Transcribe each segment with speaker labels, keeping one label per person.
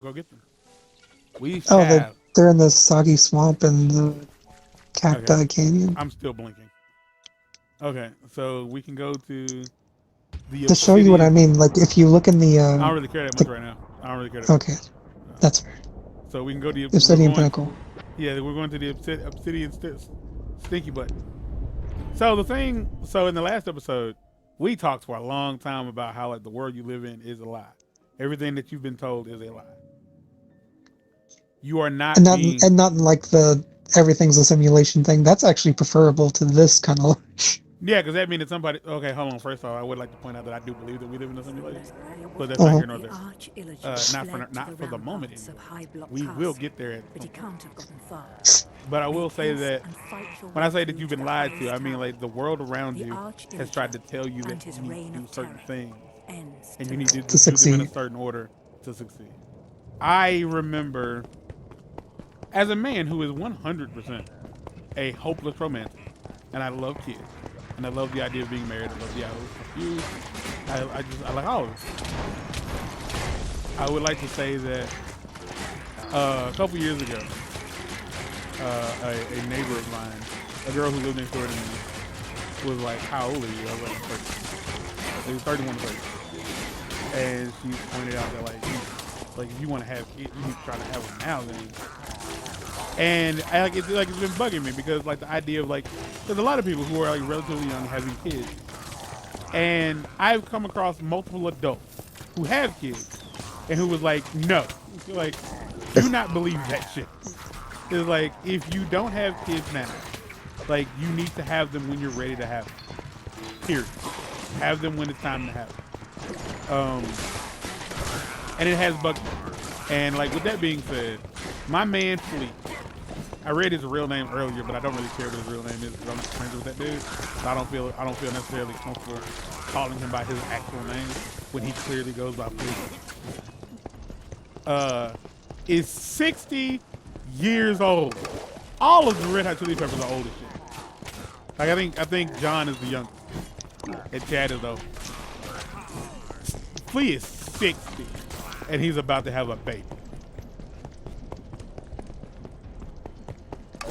Speaker 1: Go get them. We
Speaker 2: Oh,
Speaker 1: shall.
Speaker 2: they're in the soggy swamp in the
Speaker 1: Okay.
Speaker 2: Cacti Canyon.
Speaker 1: I'm still blinking. Okay, so we can go to the
Speaker 2: To show you what I
Speaker 1: obsidian.
Speaker 2: mean, like if you look in
Speaker 1: I don't really care that
Speaker 2: the
Speaker 1: much right now. I don't really care that much.
Speaker 2: okay,
Speaker 1: Uh,
Speaker 2: that's fair.
Speaker 1: so we can go to we're
Speaker 2: Obsidian
Speaker 1: going.
Speaker 2: Pinnacle.
Speaker 1: Yeah, we're going to the obsidian stinky butt. So the thing. So in the last episode, we talked for a long time about how like the world you live in is a lie. Everything that you've been told is a lie. You are
Speaker 2: And
Speaker 1: not
Speaker 2: not
Speaker 1: being.
Speaker 2: and not like the everything's a simulation thing. That's actually preferable to this kind of.
Speaker 1: Yeah, because that means that somebody. Okay, hold on. First of all, I would like to point out that I do believe that we live in a simulation, but that's not
Speaker 2: Uh,
Speaker 1: here nor there. Not for the moment anyway. We will get there at some point. But I will say that when I say that you've been lied to, I mean like the world around you has tried to tell you that you need to do certain things and you need to
Speaker 2: to
Speaker 1: do them in a
Speaker 2: succeed.
Speaker 1: certain order to succeed. I remember as a man who is 100% a hopeless romantic, and I love kids, and I love the idea of being married. I love the idea of you. I like all of it. I would like to say that a couple years ago, a neighbor of mine, a girl who lived next door to me, was like, "How old are you?" I was like, 30. It was 31 to 30. And she pointed out that like if you want to have kids, you need to try to have them now. Then, and it's been bugging me because like the idea of like there's a lot of people who are like relatively young having kids, and I've come across multiple adults who have kids and who was like, no, like do not believe that shit. It's like if you don't have kids now, like you need to have them when you're ready to have them. Period. Have them when it's time to have them. And it has bugged me. And like with that being said, my man Fleet. I read his real name earlier, but I don't really care what his real name is because I'm not friends with that dude. So I don't feel necessarily comfortable calling him by his actual name when he clearly goes by Fleet. Is 60 years old. All of the Red Hot Chili Peppers are old as shit. Like I think John is the youngest, and Chad is old. Flea is 60, and he's about to have a baby.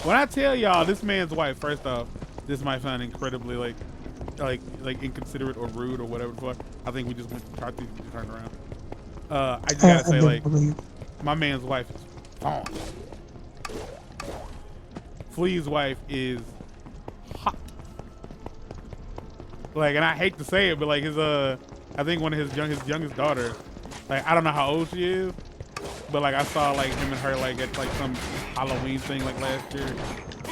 Speaker 1: When I tell y'all this man's wife, first off, this might sound incredibly like inconsiderate or rude or whatever the fuck. I think we just went to Chartiers and turned around. I just gotta
Speaker 2: I
Speaker 1: say,
Speaker 2: do
Speaker 1: like,
Speaker 2: believe.
Speaker 1: my man's wife is fine. Flea's wife is hot. Like, and I hate to say it, but like I think one of his youngest daughters, like I don't know how old she is, but like I saw like him and her like at like some Halloween thing like last year.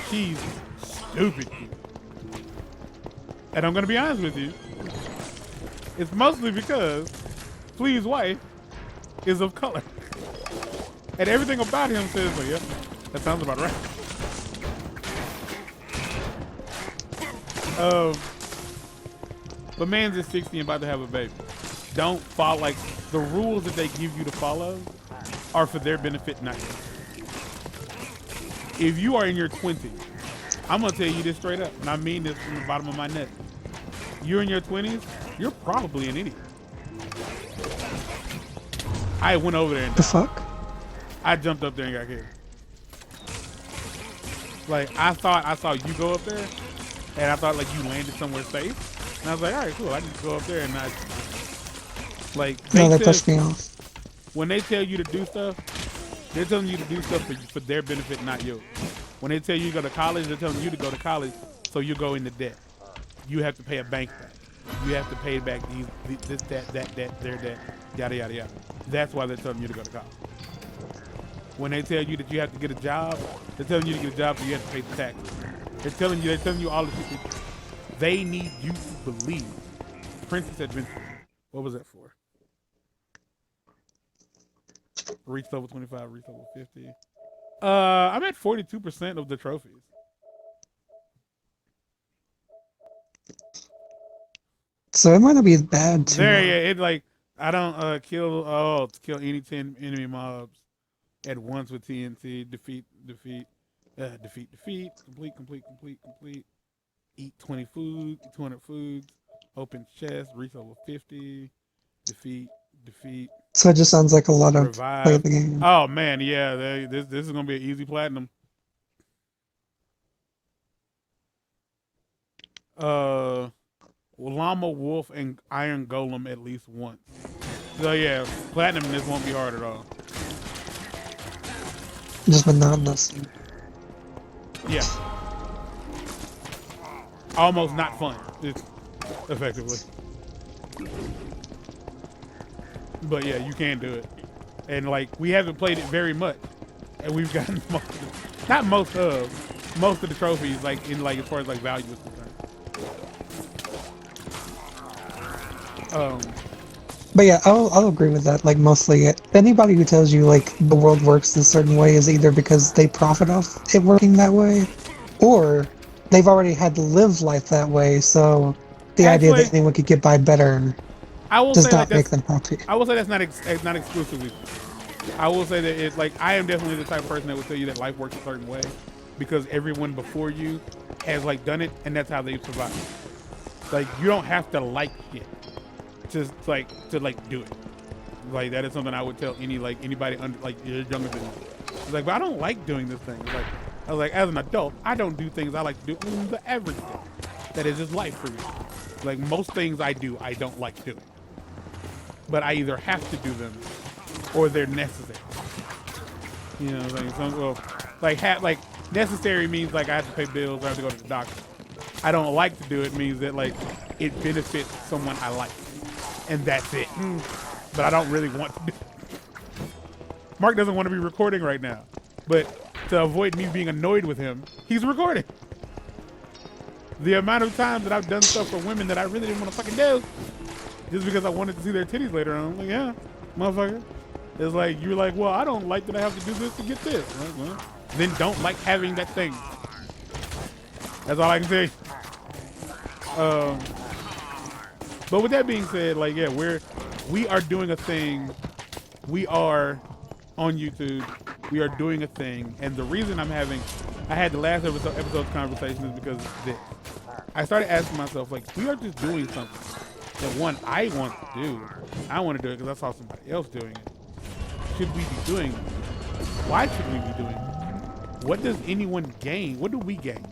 Speaker 1: She's stupid cute. And I'm gonna be honest with you, it's mostly because Flea's wife is of color. And everything about him says, like, yeah, that sounds about right. Um, but man's is 60 and about to have a baby. Don't follow, like, the rules that they give you to follow are for their benefit, not yours. If you are in your 20s, I'm going to tell you this straight up, and I mean this from the bottom of my neck. You're in your 20s, you're probably an idiot. I went over there and
Speaker 2: The
Speaker 1: died.
Speaker 2: fuck?
Speaker 1: I jumped up there and got killed. Like, I thought I saw you go up there, and I thought, like, you landed somewhere safe. And I was like, all right, cool. I can go up there and not. Like,
Speaker 2: No,
Speaker 1: they
Speaker 2: they
Speaker 1: tell.
Speaker 2: pushed me off.
Speaker 1: When they tell you to do stuff, they're telling you to do stuff for their benefit, not yours. When they tell you to go to college, they're telling you to go to college so you go into debt. You have to pay a bank back. You have to pay back this, that, their debt, yada, yada, yada. That's why they're telling you to go to college. When they tell you that you have to get a job, they're telling you to get a job so you have to pay the taxes. They're telling you all the shit. They need you to believe. Princess Adventure. What was that for? Reached over 25, reached over 50. I'm at 42% of the trophies.
Speaker 2: So it might not be as bad to.
Speaker 1: There, yeah, it like I don't kill any 10 enemy mobs at once with TNT. Defeat. Complete. Eat 20 food, 200 foods. Open chest, reach over 50. Defeat.
Speaker 2: So it just sounds like a lot of play
Speaker 1: Revive.
Speaker 2: the game.
Speaker 1: Oh man, yeah. This is gonna be an easy platinum. Llama Wolf and Iron Golem at least once. So yeah, platinum this won't be hard at all.
Speaker 2: Just monotonous.
Speaker 1: Yeah. Almost not fun. It's effectively. But yeah, you can do it. And like we haven't played it very much. And we've gotten most of the trophies like in like as far as like value is concerned.
Speaker 2: But yeah, I'll agree with that. Like mostly, anybody who tells you like the world works a certain way is either because they profit off it working that way, or they've already had to live life that way. So the idea that anyone could get by better does not make them happy.
Speaker 1: I will say that's not exclusively. I will say that it's like I am definitely the type of person that would tell you that life works a certain way because everyone before you has like done it and that's how they survive. Like you don't have to like it. To do it. Like that is something I would tell anybody under like younger than me. It's like, but I don't like doing this thing. Like I was like, as an adult, I don't do things I like to do in the average day. That is just life for me. Like most things I do, I don't like doing. But I either have to do them or they're necessary. You know what I'm saying? Like necessary means like I have to pay bills or I have to go to the doctor. I don't like to do it means that like it benefits someone I like. And that's it. But I don't really want to do it. Mark doesn't want to be recording right now. But to avoid me being annoyed with him, he's recording. The amount of times that I've done stuff for women that I really didn't want to fucking do, just because I wanted to see their titties later on. I'm like, yeah, motherfucker. It's like, you're like, well, I don't like that I have to do this to get this. Like, well, then don't like having that thing. That's all I can say. But with that being said, like, yeah, we are doing a thing. We are on YouTube. We are doing a thing. And the reason I had the last episode's conversation is because of this. I started asking myself, like, we are just doing something that one, I want to do. I want to do it because I saw somebody else doing it. Should we be doing it? Why should we be doing it? What does anyone gain? What do we gain?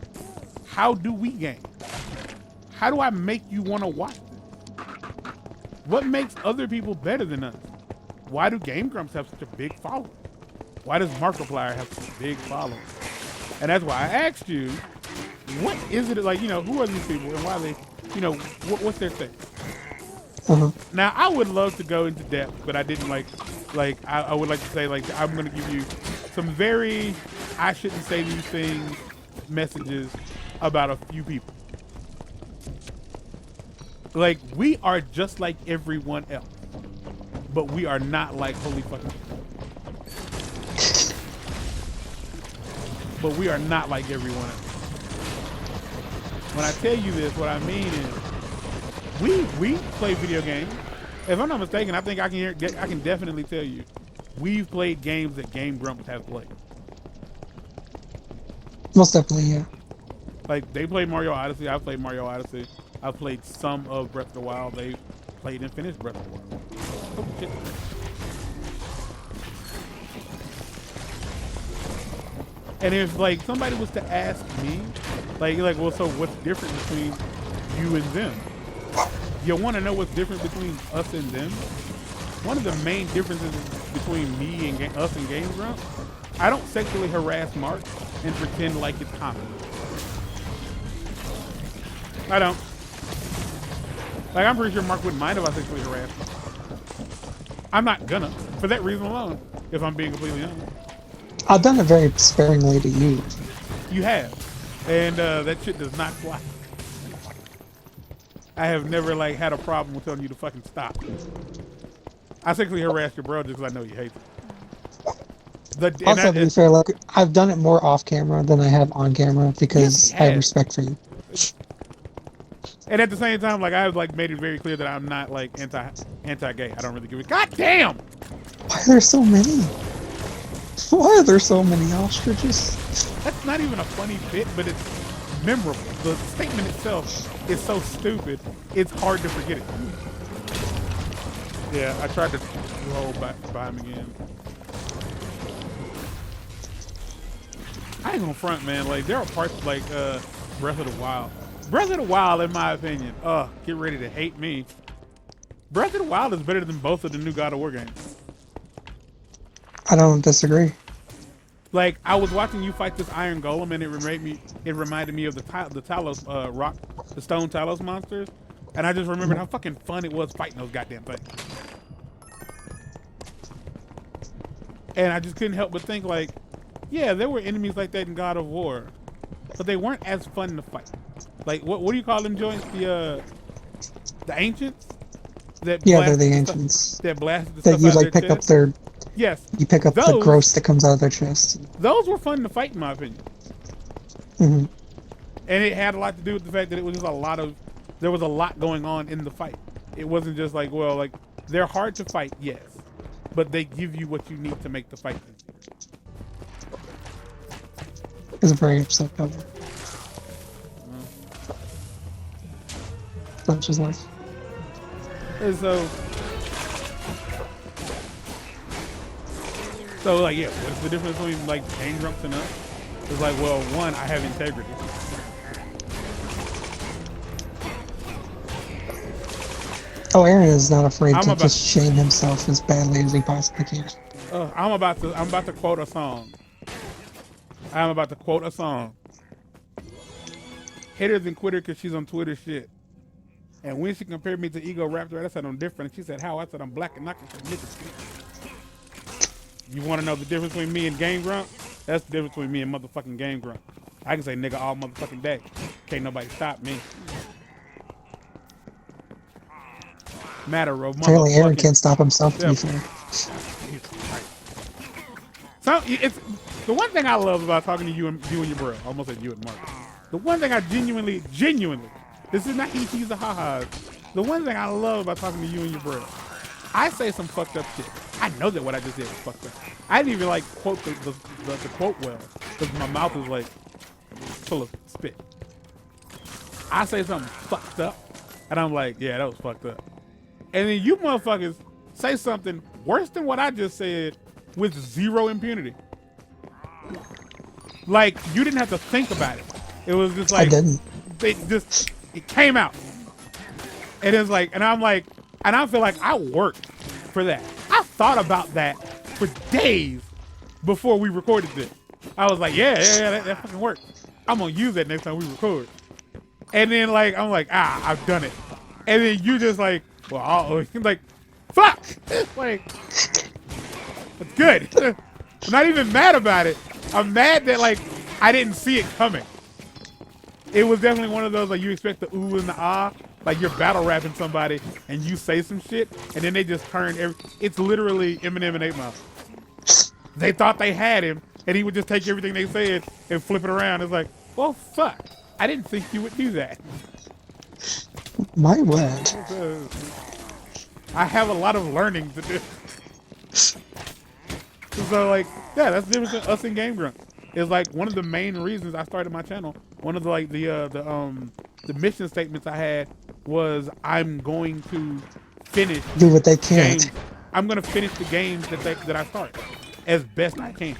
Speaker 1: How do we gain? How do I make you want to watch this? What makes other people better than us? Why do Game Grumps have such a big following? Why does Markiplier have such a big following? And that's why I asked you, what is it like, who are these people and why they, what's their thing? Now, I would love to go into depth, but I didn't I would like to say, like, I'm going to give you some very, I shouldn't say these things, messages about a few people. Like, we are just like everyone else, but we are not like holy fucking shit. But we are not like everyone else. When I tell you this, what I mean is, we play video games. If I'm not mistaken, I think I can definitely tell you, we've played games that Game Grumps have played.
Speaker 2: Most definitely, yeah.
Speaker 1: Like, they played Mario Odyssey. I've played Mario Odyssey. I've played some of Breath of the Wild. They played and finished Breath of the Wild. Oh, shit. And if, like, somebody was to ask me, like, well, so what's different between you and them? You want to know what's different between us and them? One of the main differences between me and us and Game Grumps, I don't sexually harass Mark and pretend like it's common. I don't. Like, I'm pretty sure Mark wouldn't mind if I sexually harassed him. I'm not gonna, for that reason alone, if I'm being completely honest.
Speaker 2: I've done it very sparingly to you.
Speaker 1: You have. And that shit does not fly. I have never, like, had a problem with telling you to fucking stop. I sexually harassed your bro just because I know you hate it.
Speaker 2: Also, to be fair, like, I've done it more off camera than I have on camera because I have respect for you.
Speaker 1: And at the same time, like, I've like made it very clear that I'm not like anti-gay. I don't really give a goddamn.
Speaker 2: Why are there so many? Why are there so many ostriches?
Speaker 1: That's not even a funny bit, but it's memorable. The statement itself is so stupid, it's hard to forget it. Yeah, I tried to roll back by him again. I ain't gonna front, man. Like, there are parts like Breath of the Wild. Breath of the Wild, in my opinion, get ready to hate me. Breath of the Wild is better than both of the new God of War games.
Speaker 2: I don't disagree.
Speaker 1: Like, I was watching you fight this Iron Golem, and it reminded me of the Talos rock, the Stone Talos monsters, and I just remembered how fucking fun it was fighting those goddamn things. And I just couldn't help but think, like, yeah, there were enemies like that in God of War, but they weren't as fun to fight. Like, what do you call them joints? The ancients. They're the
Speaker 2: ancients.
Speaker 1: That blasted the
Speaker 2: that
Speaker 1: stuff
Speaker 2: you
Speaker 1: out
Speaker 2: like
Speaker 1: of their
Speaker 2: pick
Speaker 1: chest.
Speaker 2: up their.
Speaker 1: Yes.
Speaker 2: You pick up the gross that comes out of their chest.
Speaker 1: Those were fun to fight, in my opinion.
Speaker 2: Mm-hmm.
Speaker 1: And it had a lot to do with the fact that it was just there was a lot going on in the fight. It wasn't just like, well, like, they're hard to fight, yes, but they give you what you need to make the fight easier.
Speaker 2: It's a very upset cover. That's just life.
Speaker 1: And so like, yeah, what's the difference between like game grumps and us? It's like, well, one, I have integrity.
Speaker 2: Oh, Aaron is not afraid to just shame himself as badly as he possibly can.
Speaker 1: I'm about to quote a song. I'm about to quote a song. Haters and quitter because she's on Twitter shit. And when she compared me to Ego Raptor, I said I'm different. And she said, how? I said I'm black and knocking some niggas. You want to know the difference between me and Game Grump? That's the difference between me and motherfucking Game Grump. I can say nigga all motherfucking day. Can't nobody stop me. Matter of
Speaker 2: Apparently Aaron can't stop himself, to be fair.
Speaker 1: So it's the one thing I love about talking to you and your bro. I almost said you and Mark. The one thing I genuinely, this is not ETs or ha-has. The one thing I love about talking to you and your bro, I say some fucked up shit. I know that what I just did was fucked up. I didn't even like quote the quote well because my mouth is like full of spit. I say something fucked up, and I'm like, yeah, that was fucked up. And then you motherfuckers say something worse than what I just said with zero impunity. Like, you didn't have to think about it. It was just like,
Speaker 2: I didn't.
Speaker 1: It came out. And it's like, and I'm like, and I feel like I worked for that. I thought about that for days before we recorded this. I was like, yeah, that fucking worked. I'm gonna use that next time we record. And then like, I'm like, I've done it. And then you just like, well, like, fuck! Like, it's good. I'm not even mad about it. I'm mad that like, I didn't see it coming. It was definitely one of those like you expect the ooh and the ah, like you're battle rapping somebody and you say some shit and then they just turn it's literally Eminem and 8 Mile. They thought they had him and he would just take everything they said and flip it around. It's like, well, fuck. I didn't think you would do that.
Speaker 2: My word.
Speaker 1: I have a lot of learning to do. So like, yeah, that's the difference between us and Game Grunt. It's like one of the main reasons I started my channel. One of the like the mission statements I had was I'm going to finish
Speaker 2: do what they can't.
Speaker 1: Games. I'm gonna finish the games that I start as best I can.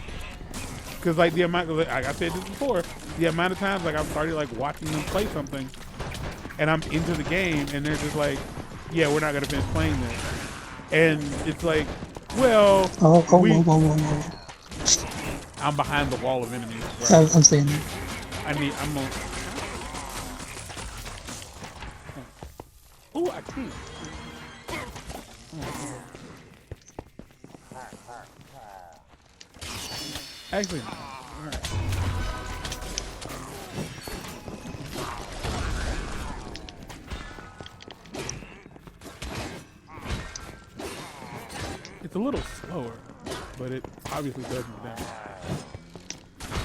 Speaker 1: Cause like the amount, like I said this before, the amount of times like I've started like watching them play something, and I'm into the game, and they're just like, yeah, we're not gonna finish playing this, and it's like, well,
Speaker 2: whoa.
Speaker 1: I'm behind the wall of enemies.
Speaker 2: I'm saying that.
Speaker 1: I'm gonna. Oh, I can't. Actually, all right. It's a little slower, but it obviously does more damage.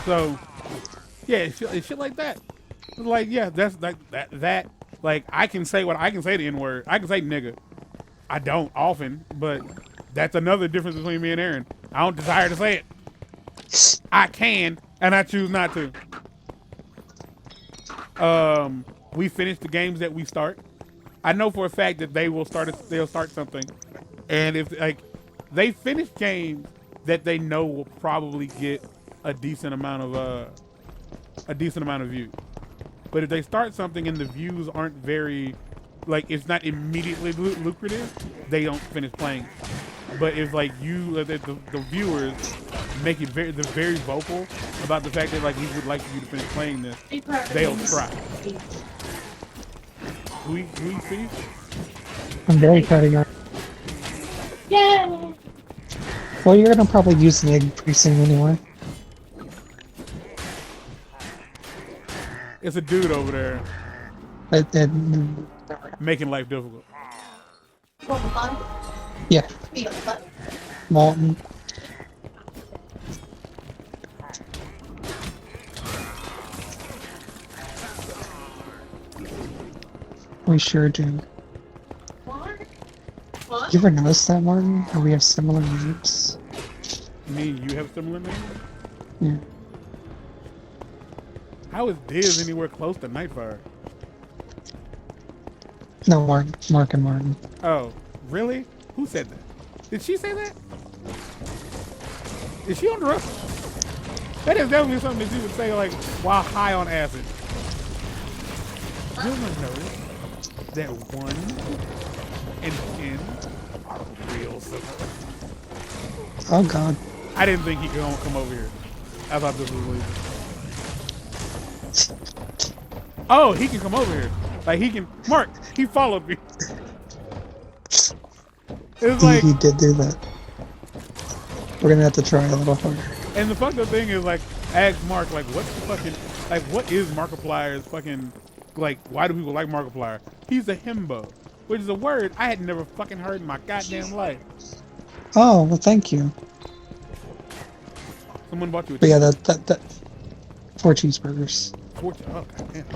Speaker 1: So, yeah, it's shit like that. It's like, yeah, that's like that. Like, I can say the N-word. I can say nigga. I don't often, but that's another difference between me and Aaron. I don't desire to say it. I can, and I choose not to. We finish the games that we start. I know for a fact that they'll start something, And if like they finish games that they know will probably get a decent amount of views. But if they start something and the views aren't very, like it's not immediately lucrative, they don't finish playing. But if like the viewers make it they're very vocal about the fact that like we would like you to finish playing this, they'll try. We see.
Speaker 2: I'm very proud of you.
Speaker 3: Yeah.
Speaker 2: Well, you're gonna probably use an egg pretty soon anyway.
Speaker 1: It's a dude over there
Speaker 2: It,
Speaker 1: making life difficult.
Speaker 2: yeah. Molten. We sure do. You ever notice that, Martin? How we have similar names?
Speaker 1: Me and you have similar names?
Speaker 2: Yeah.
Speaker 1: How is Dizz anywhere close to Nightfire?
Speaker 2: No, Mark and Martin.
Speaker 1: Oh, really? Who said that? Did she say that? Is she on drugs? That is definitely something that you would say like while high on acid. You'll notice that 1 and 10 are real similar.
Speaker 2: Oh God.
Speaker 1: I didn't think he could come over here. I thought this was weird. Oh, he can come over here. Like he can. Mark, he followed me. It's like
Speaker 2: He did do that. We're gonna have to try a little harder.
Speaker 1: And the fucked up thing is like, ask Mark like, what's the fucking like, what is Markiplier's fucking like? Why do people like Markiplier? He's a himbo, which is a word I had never fucking heard in my goddamn life.
Speaker 2: Oh, well, thank you.
Speaker 1: Someone bought you a
Speaker 2: But yeah, that 4 cheeseburgers.
Speaker 1: Oh, goddamn.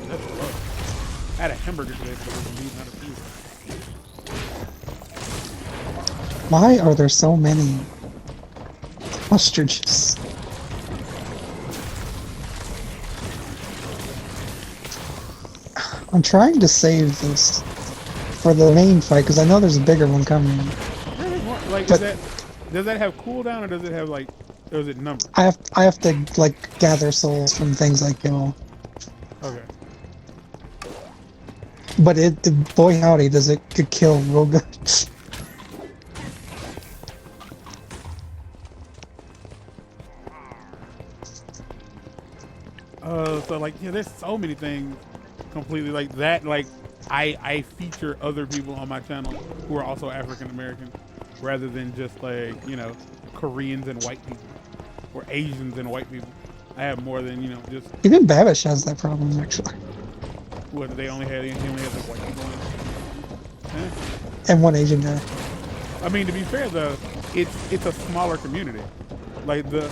Speaker 1: That's rough. I had a hamburger today, but it was indeed not a pizza.
Speaker 2: Why are there so many ostriches? I'm trying to save this for the main fight because I know there's a bigger one coming.
Speaker 1: Really? Like,
Speaker 2: But-
Speaker 1: does that have cooldown or does it have like, or is it numbered?
Speaker 2: I have to like gather souls from things I kill.
Speaker 1: Okay.
Speaker 2: But boy howdy, does it could kill real good.
Speaker 1: So like, yeah, there's so many things completely like that. Like, I feature other people on my channel who are also African American, rather than just like, you know, Koreans and white people, or Asians and white people. I have more than, you know, just
Speaker 2: Even Babish has that problem actually.
Speaker 1: what he only has like white people on it. Eh.
Speaker 2: And one Asian guy.
Speaker 1: I mean, to be fair though, it's a smaller community. Like the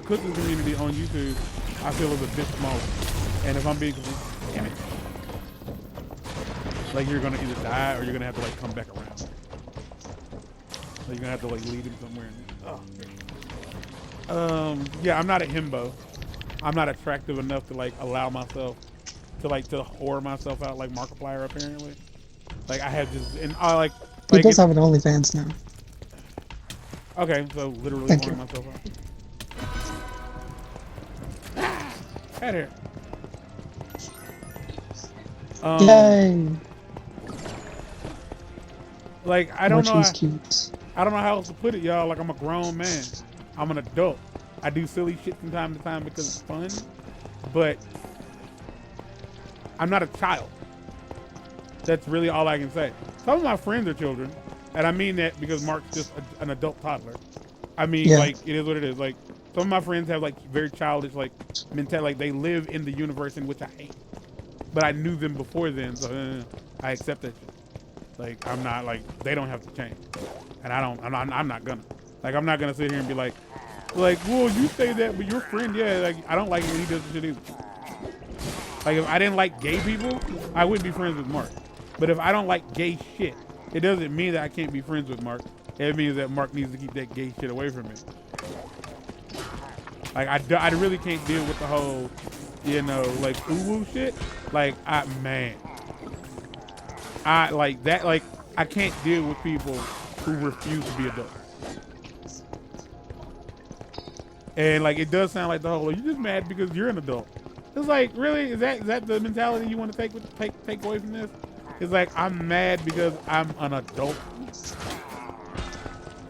Speaker 1: cooking community on YouTube, I feel is a bit smaller. And if I'm being, damn it, like you're gonna either die or you're gonna have to like come back around. Like you're gonna have to like lead him somewhere. Yeah, I'm not a himbo. I'm not attractive enough to like allow myself to whore myself out like Markiplier apparently. Like I have just, and I like
Speaker 2: He does have an OnlyFans now.
Speaker 1: okay, so literally
Speaker 2: Thank
Speaker 1: whoring
Speaker 2: you.
Speaker 1: myself out. Out here.
Speaker 2: Yay!
Speaker 1: Like I don't know.
Speaker 2: More cheese cubes.
Speaker 1: I don't know how else to put it, y'all. Like I'm a grown man. I'm an adult. I do silly shit from time to time because it's fun, but I'm not a child. That's really all I can say. Some of my friends are children, and I mean that because Mark's just an adult toddler. I mean,
Speaker 2: Yeah.
Speaker 1: like it is what it is. Like some of my friends have like very childish like mentality. Like they live in the universe in which I hate, but I knew them before then, so I accept that shit. Like I'm not like they don't have to change, and I'm not gonna. Like I'm not gonna sit here and be like, well, you say that, but your friend, yeah, like I don't like it when he does the shit either. Like if I didn't like gay people, I wouldn't be friends with Mark. But if I don't like gay shit, it doesn't mean that I can't be friends with Mark. It means that Mark needs to keep that gay shit away from me. Like I really can't deal with the whole, you know, like ooh-woo shit. Like I like that. Like I can't deal with people who refuse to be adults. And like it does sound like the whole, you're just mad because you're an adult. It's like, really? Is that the mentality you want to take away from this? It's like, I'm mad because I'm an adult.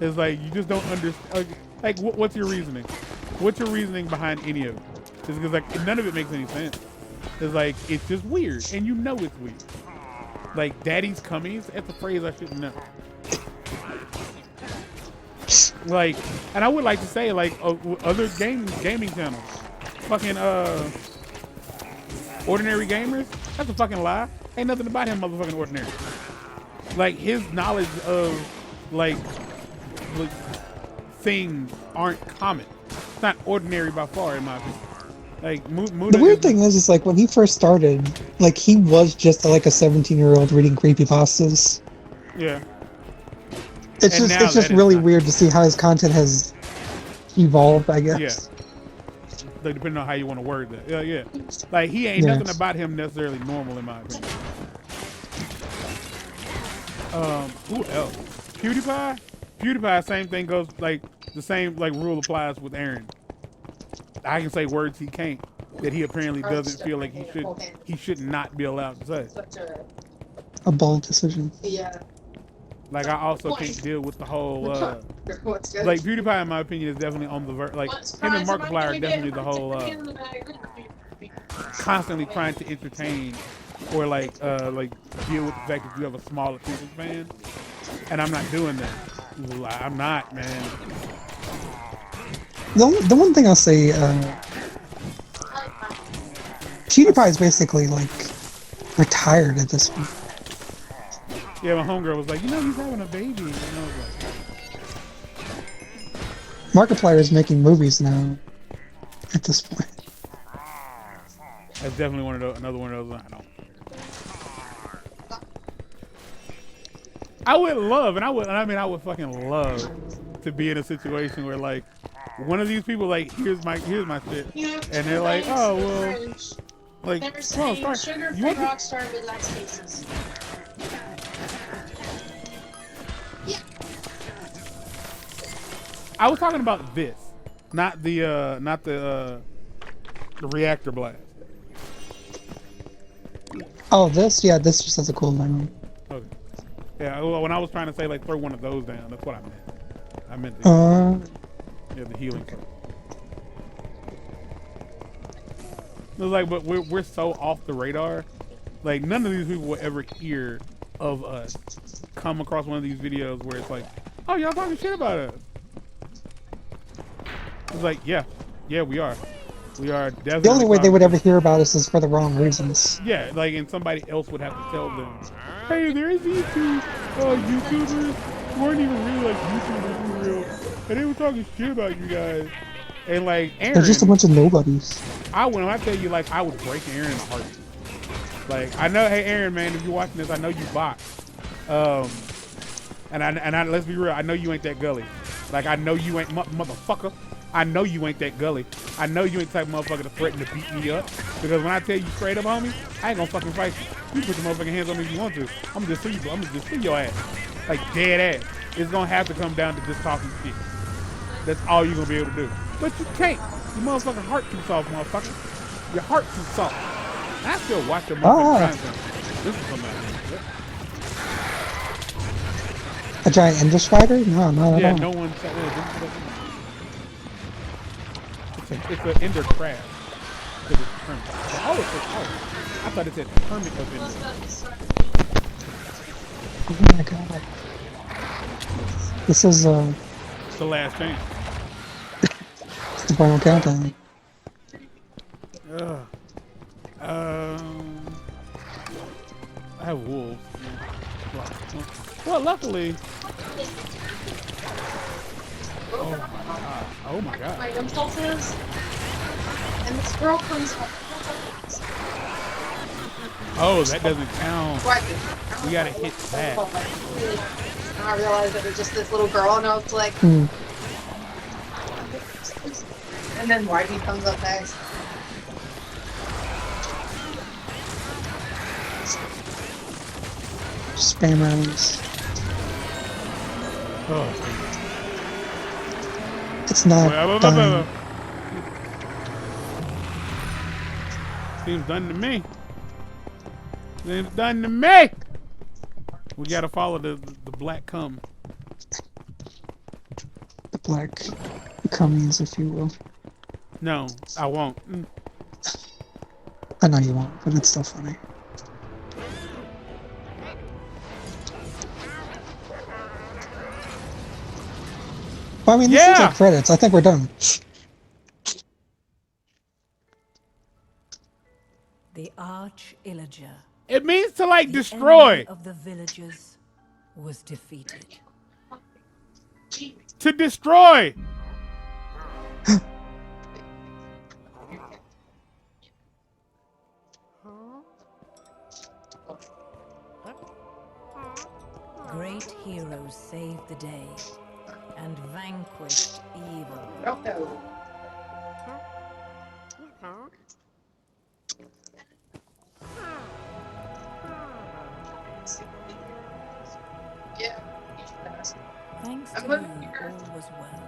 Speaker 1: It's like, you just don't understand. Like what's your reasoning? What's your reasoning behind any of it? It's because like none of it makes any sense. It's like, it's just weird, and you know it's weird. Like, daddy's cummies, that's a phrase I shouldn't know. Like, and I would like to say, like, other gaming channels, fucking Ordinary Gamers, that's a fucking lie. Ain't nothing about him motherfucking ordinary. Like, his knowledge of like things aren't common. It's not ordinary by far, in my opinion. Like,
Speaker 2: the weird thing is like when he first started, like he was just like a 17-year-old reading creepypastas.
Speaker 1: Yeah.
Speaker 2: It's just really weird to see how his content has evolved, I guess.
Speaker 1: Yeah. Like, depending on how you want to word that. Yeah, yeah. Like, he ain't nothing about him necessarily normal, in my opinion. Who else? PewDiePie? PewDiePie, same thing goes, like, the same, like, rule applies with Aaron. I can say words he can't, that he apparently doesn't feel like he should not be allowed to say.
Speaker 2: A bold decision.
Speaker 3: Yeah.
Speaker 1: Like, I also can't deal with the whole, like, PewDiePie, in my opinion, is definitely on the like, him and Markiplier are definitely the whole, constantly trying to entertain or, like, deal with the fact that you have a small attention span. And I'm not doing that. I'm not, man.
Speaker 2: The one thing I'll say, PewDiePie is basically, like, retired at this point.
Speaker 1: Yeah, my homegirl was like, you know, he's having a baby. And I was like,
Speaker 2: Markiplier is making movies now at this point.
Speaker 1: That's definitely one of those, another one of those. I would love, I would fucking love to be in a situation where, like, one of these people, like, here's my shit, and they're like, oh well, like, well,
Speaker 3: sugar-free Rockstar with less cases. Yeah.
Speaker 1: I was talking about this, not the reactor blast.
Speaker 2: Oh, this? Yeah, this just has a cool name.
Speaker 1: Okay. Yeah, well, when I was trying to say, like, throw one of those down, that's what I meant. I meant the healing part. It was like, but we're so off the radar. Like, none of these people will ever hear of us come across one of these videos where it's like, oh, y'all talking shit about us. It's like, yeah, we are. We are definitely.
Speaker 2: The only way they would ever hear about us is for the wrong reasons.
Speaker 1: Yeah, like, and somebody else would have to tell them, hey, there's these two YouTubers who weren't even really like YouTubers for real, and they were talking shit about you guys. And like, Aaron,
Speaker 2: they're just a bunch of nobodies.
Speaker 1: When I tell you, like, I would break Aaron in a heartbeat. Like, I know, hey Aaron, man, if you're watching this, I know you box. And I let's be real, I know you ain't that gully. Like, I know you ain't motherfucker. I know you ain't that gully. I know you ain't the type of motherfucker to threaten to beat me up. Because when I tell you straight up, homie, I ain't gonna fucking fight you. You put your motherfucking hands on me if you want to. I'm gonna just sue you, bro. I'm gonna just sue your ass. Like, dead ass. It's gonna have to come down to just talking shit. That's all you're gonna be able to do. But you can't. Your motherfucking heart too soft, motherfucker. Your heart too soft. And I still watch your motherfucking content. This is something.
Speaker 2: A giant ender spider? No, not at all.
Speaker 1: Yeah, no one said it's an ender crab. It's hermit. I thought it said hermit of ender.
Speaker 2: Oh my god. This is
Speaker 1: It's the last chance.
Speaker 2: the final countdown.
Speaker 1: I have wolves. Well, luckily. Oh my god.
Speaker 3: My impulses. And this girl comes up.
Speaker 1: Oh, that doesn't count. We gotta hit that.
Speaker 3: And I realized it was just this little girl, and I was like, and then Whitey comes up next.
Speaker 2: Spam rounds.
Speaker 1: Oh,
Speaker 2: It's not done.
Speaker 1: Seems done to me. Seems done to me. We gotta follow the black cum.
Speaker 2: The black cummies, if you will.
Speaker 1: No, I won't.
Speaker 2: I know you won't, but it's still funny. Well, I mean, this is like credits. I think we're done.
Speaker 4: The Arch-Illager.
Speaker 1: It means to like destroy.
Speaker 4: Of the villagers was defeated.
Speaker 1: To destroy.
Speaker 4: Great heroes saved the day and vanquished evil.
Speaker 3: Yeah.
Speaker 4: Thanks to you, all was well.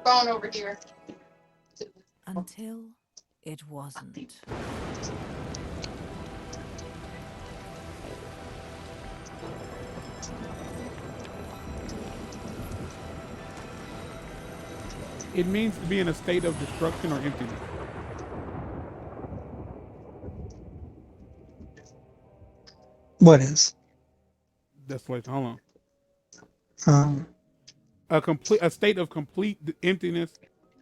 Speaker 3: Phone over here.
Speaker 4: Until it wasn't.
Speaker 1: It means to be in a state of destruction or emptiness.
Speaker 2: What is?
Speaker 1: Desolation. Hold on. A state of complete emptiness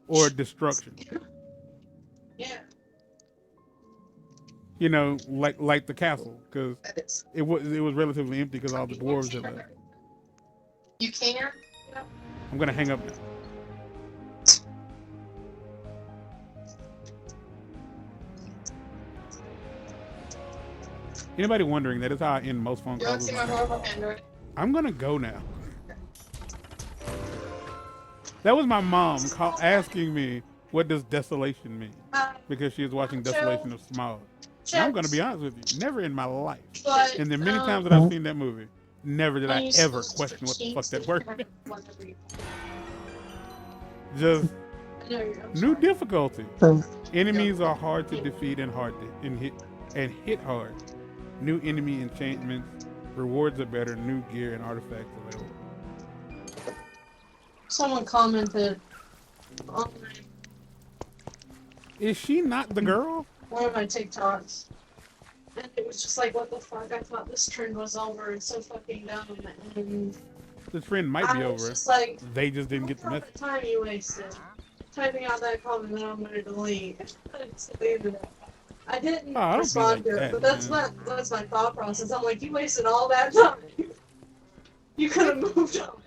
Speaker 1: or destruction.
Speaker 3: Yeah.
Speaker 1: You know, like the castle, because it was relatively empty because all the dwarves had left.
Speaker 3: You can?
Speaker 1: I'm gonna hang up now. Anybody wondering, that is how I end most phone calls. I'm gonna go now. That was my mom asking me, what does desolation mean? Because she was watching Desolation of Smog. And I'm gonna be honest with you, never in my life, and the many times that I've seen that movie, never did I ever question what the fuck that word meant. Just new difficulty. Enemies are hard to defeat and hit hard. New enemy enchantments, rewards are better, new gear and artifacts available.
Speaker 3: Someone commented on
Speaker 1: Is she not the girl?
Speaker 3: one of my TikToks, and it was just like, what the fuck? I thought this trend was over. It's so fucking dumb. And
Speaker 1: The trend might be over.
Speaker 3: Just like,
Speaker 1: they just didn't get the message.
Speaker 3: the time you wasted typing out that comment that I'm gonna delete. I just deleted it. I didn't respond to it, but that's my thought process. I'm like, you wasted all that time. You could have moved on.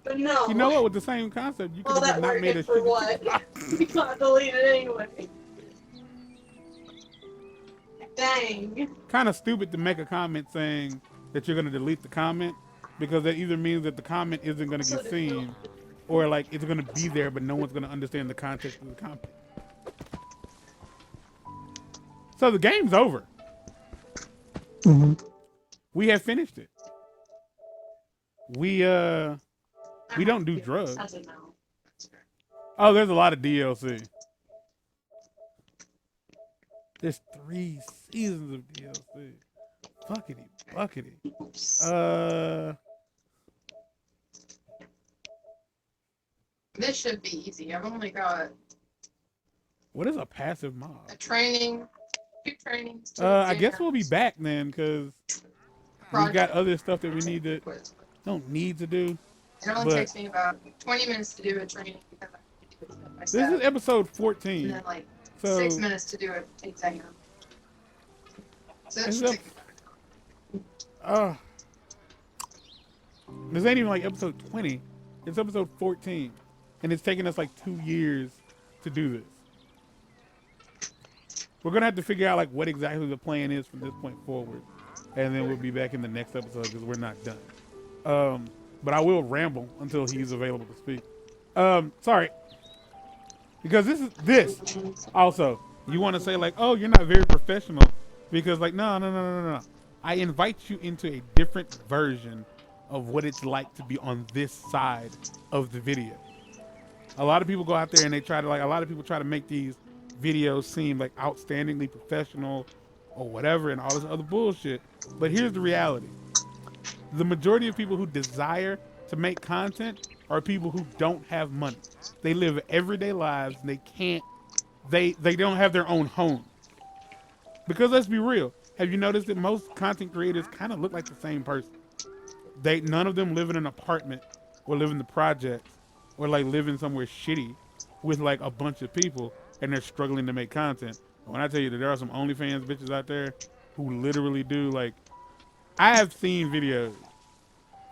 Speaker 3: But no.
Speaker 1: You know what? With the same concept, you could
Speaker 3: All
Speaker 1: have
Speaker 3: that
Speaker 1: not
Speaker 3: work
Speaker 1: made a
Speaker 3: for
Speaker 1: shit.
Speaker 3: what? We got deleted anyway. Dang.
Speaker 1: Kind of stupid to make a comment saying that you're going to delete the comment, because that either means that the comment isn't going to get seen, or like it's going to be there but no one's going to understand the context of the comment. So the game's over.
Speaker 2: Mm-hmm.
Speaker 1: We have finished it. We don't do drugs. Oh, there's a lot of DLC. There's 3 seasons of DLC. Buckety.
Speaker 3: This should be easy. I've only got
Speaker 1: what is a passive mob?
Speaker 3: a training, 2 trainings.
Speaker 1: I guess we'll be back then, because we've got other stuff that we need to don't need to do.
Speaker 3: It only takes me about 20 minutes to do a training because I have to do it step by
Speaker 1: This
Speaker 3: step.
Speaker 1: is episode 14.
Speaker 3: And then like
Speaker 1: so
Speaker 3: 6 minutes to do it exam. So that's
Speaker 1: this ain't even like episode 20. It's episode 14, and it's taken us like 2 years to do this. We're gonna have to figure out like what exactly the plan is from this point forward, and then we'll be back in the next episode because we're not done. But I will ramble until he's available to speak. Sorry, because this also, you want to say like, oh, you're not very professional, because like no. I invite you into a different version of what it's like to be on this side of the video. A lot of people go out there and they try to a lot of people try to make these videos seem like outstandingly professional or whatever and all this other bullshit. But here's the reality. The majority of people who desire to make content are people who don't have money. They live everyday lives and they don't have their own home. Because let's be real, have you noticed that most content creators kind of look like the same person? None of them live in an apartment or live in the projects or like living somewhere shitty with like a bunch of people and they're struggling to make content. When I tell you that there are some OnlyFans bitches out there who literally do like, I have seen videos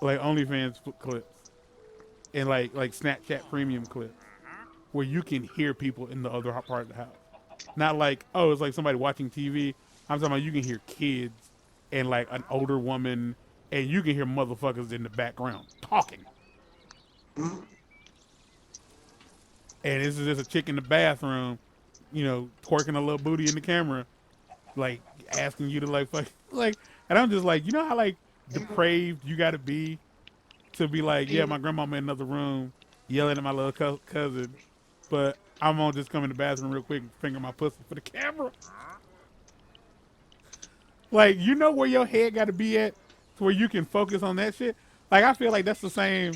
Speaker 1: like OnlyFans clips and like Snapchat premium clips where you can hear people in the other part of the house. Not like, oh, it's like somebody watching TV. I'm talking about you can hear kids and like an older woman and you can hear motherfuckers in the background talking. And this is just a chick in the bathroom, you know, twerking a little booty in the camera, like asking you to like fuck, like, and I'm just like, you know how like depraved you gotta be to be like, yeah, my grandmama in another room yelling at my little cousin, but I'm gonna just come in the bathroom real quick and finger my pussy for the camera. Like, you know where your head gotta be at to where you can focus on that shit? Like, I feel like that's the same.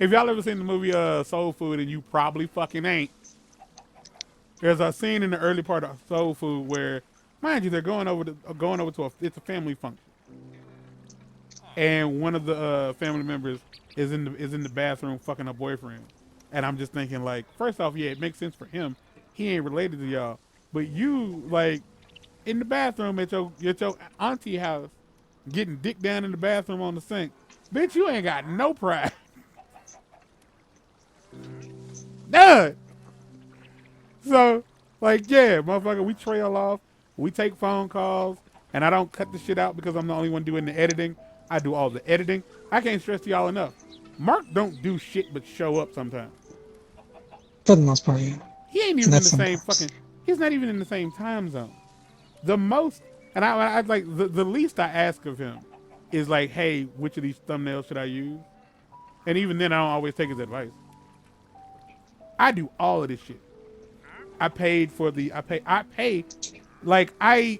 Speaker 1: If y'all ever seen the movie Soul Food, and you probably fucking ain't, there's a scene in the early part of Soul Food where, mind you, they're going over to it's a family function, and one of the family members is in the bathroom fucking her boyfriend, and I'm just thinking like, first off, yeah, it makes sense for him. He ain't related to y'all, but you like in the bathroom at your auntie house, getting dick down in the bathroom on the sink. Bitch, you ain't got no pride. None. So, like, yeah, motherfucker, we trail off. We take phone calls. And I don't cut the shit out because I'm the only one doing the editing. I do all the editing. I can't stress to y'all enough. Mark don't do shit but show up sometimes.
Speaker 2: For the most part, yeah.
Speaker 1: He ain't even in the same fucking... He's not even in the same time zone. The most... And I like... The least I ask of him is like, hey, which of these thumbnails should I use? And even then, I don't always take his advice. I do all of this shit. I paid for the... I pay... Like, I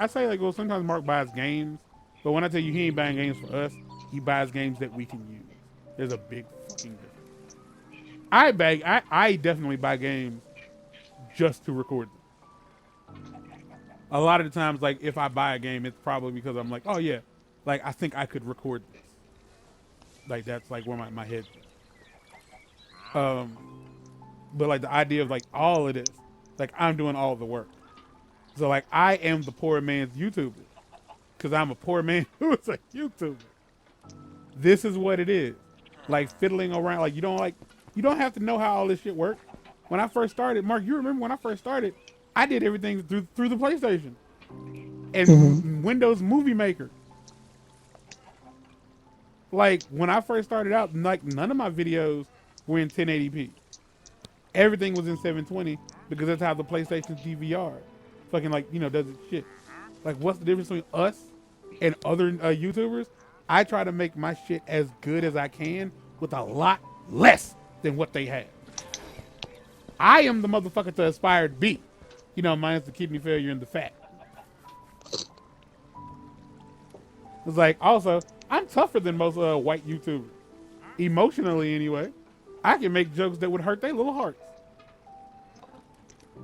Speaker 1: say, like, well, sometimes Mark buys games. But when I tell you he ain't buying games for us, he buys games that we can use. There's a big fucking difference. I definitely buy games just to record them. A lot of the times, like, if I buy a game, it's probably because I'm like, oh, yeah. Like, I think I could record this. Like, that's, like, where my head's at. But, like, the idea of, like, all of this, like, I'm doing all the work. So, like, I am the poor man's YouTuber. Because I'm a poor man who is a YouTuber. This is what it is. Like, fiddling around. Like, you don't have to know how all this shit works. When I first started, Mark, you remember when I first started, I did everything through the PlayStation. And Windows Movie Maker. Like, when I first started out, like, none of my videos were in 1080p. Everything was in 720 because that's how the PlayStation's DVR fucking, like, you know, does its shit. Like, what's the difference between us and other YouTubers? I try to make my shit as good as I can with a lot less than what they have. I am the motherfucker to aspire to be. You know, mine's the kidney failure and the fat. It's like, also, I'm tougher than most white YouTubers. Emotionally, anyway. I can make jokes that would hurt their little hearts.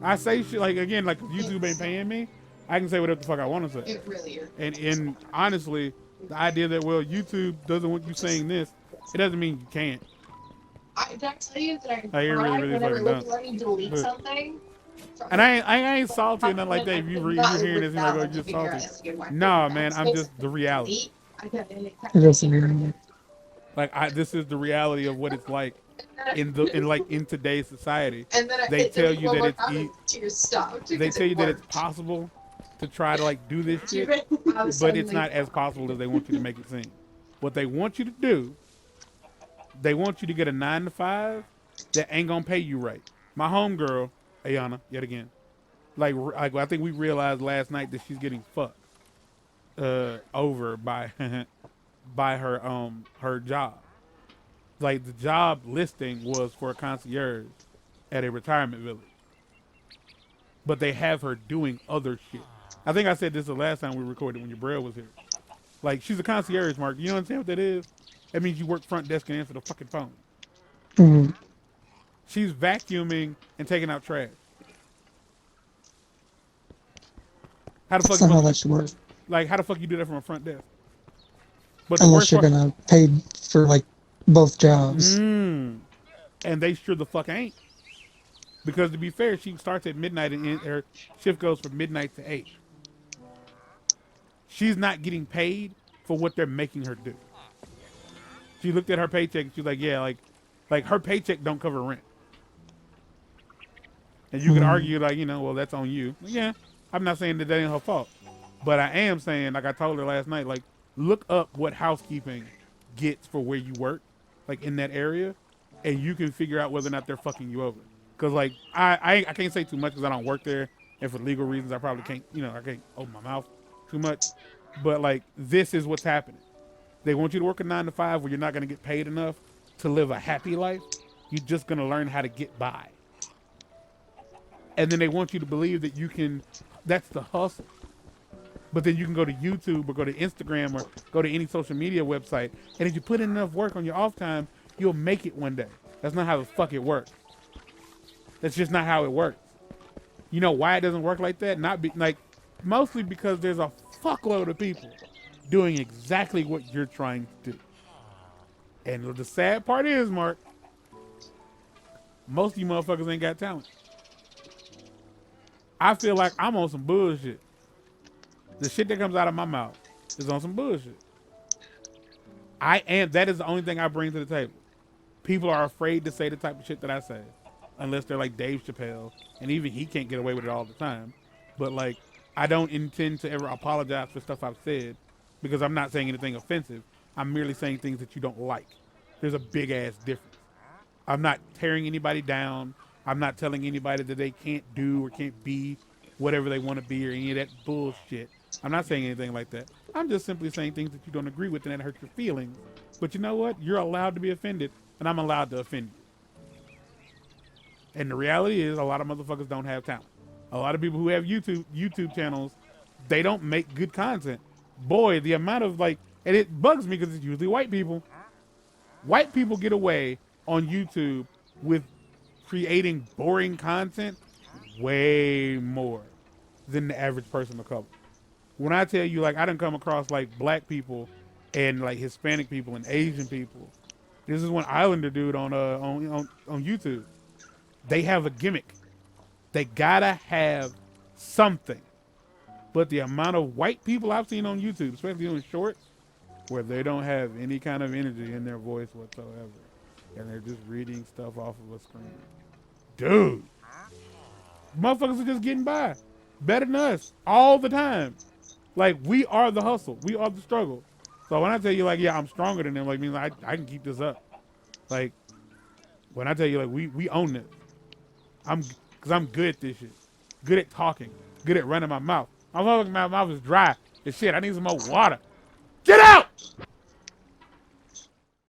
Speaker 1: I say shit, like, again, like, YouTube ain't paying me, I can say whatever the fuck I want to say.
Speaker 3: It really is.
Speaker 1: And honestly, the idea that, well, YouTube doesn't want you saying this, it doesn't mean you can't.
Speaker 3: Did I tell you that I
Speaker 1: Like, it really
Speaker 3: whenever it
Speaker 1: fucking
Speaker 3: would let me delete
Speaker 1: But-
Speaker 3: something?
Speaker 1: And I ain't salty or nothing like that. If you're hearing this, you're like, oh, you're salty. Nah, man, I'm just the reality.
Speaker 2: It doesn't mean
Speaker 1: Like, this is the reality of what it's like in today's society.
Speaker 3: And then
Speaker 1: They tell you that
Speaker 3: it's
Speaker 1: they tell you that it's possible to try to, like, do this shit, but it's not as possible as they want you to make it seem. What they want you to do, they want you to get a 9-to-5 that ain't gonna pay you right. My homegirl, Ayana, yet again, like I think we realized last night that she's getting fucked over by by her job. Like the job listing was for a concierge at a retirement village, but they have her doing other shit. I think I said this the last time we recorded when your bro was here. Like she's a concierge, Mark. You understand what that is? That means you work front desk and answer the fucking phone.
Speaker 2: Mm-hmm.
Speaker 1: She's vacuuming and taking out trash. How the fuck?
Speaker 2: That's not how that should work.
Speaker 1: Like how the fuck you do that from a front desk? But
Speaker 2: Unless you're gonna pay for like both jobs.
Speaker 1: And they sure the fuck ain't. Because to be fair, she starts at midnight and her shift goes from midnight to 8. She's not getting paid for what they're making her do. She looked at her paycheck and she's like, yeah, like her paycheck don't cover rent. And you can argue like, you know, well, that's on you. Yeah, I'm not saying that ain't her fault. But I am saying, like I told her last night, like look up what housekeeping gets for where you work, like in that area, and you can figure out whether or not they're fucking you over. Because like I can't say too much because I don't work there, and for legal reasons I probably can't, you know, I can't open my mouth too much. But like this is what's happening. They want you to work a 9 to 5 where you're not going to get paid enough to live a happy life. You're just going to learn how to get by. And then they want you to believe that you can, that's the hustle. But then you can go to YouTube or go to Instagram or go to any social media website. And if you put in enough work on your off time, you'll make it one day. That's not how the fuck it works. That's just not how it works. You know why it doesn't work like that? Mostly because there's a fuckload of people doing exactly what you're trying to do. And the sad part is, Mark, most of you motherfuckers ain't got talent. I feel like I'm on some bullshit. The shit that comes out of my mouth is on some bullshit. That is the only thing I bring to the table. People are afraid to say the type of shit that I say. Unless they're like Dave Chappelle. And even he can't get away with it all the time. But like, I don't intend to ever apologize for stuff I've said. Because I'm not saying anything offensive. I'm merely saying things that you don't like. There's a big ass difference. I'm not tearing anybody down. I'm not telling anybody that they can't do or can't be whatever they want to be or any of that bullshit. I'm not saying anything like that. I'm just simply saying things that you don't agree with and that hurt your feelings. But you know what? You're allowed to be offended, and I'm allowed to offend you. And the reality is a lot of motherfuckers don't have talent. A lot of people who have YouTube channels, they don't make good content. Boy, the amount of and it bugs me because it's usually white people. White people get away on YouTube with creating boring content way more than the average person of color. When I tell you, like, I done come across like black people and like Hispanic people and Asian people. This is one Islander dude on YouTube. They have a gimmick. They gotta have something. But the amount of white people I've seen on YouTube, especially doing shorts, where they don't have any kind of energy in their voice whatsoever. And they're just reading stuff off of a screen. Dude. Motherfuckers are just getting by. Better than us. All the time. Like, we are the hustle. We are the struggle. So when I tell you, like, yeah, I'm stronger than them, like, means I can keep this up. Like, when I tell you, like, we own this. Because I'm good at this shit. Good at talking. Good at running my mouth. My mouth is dry as shit. I need some more water. Get out!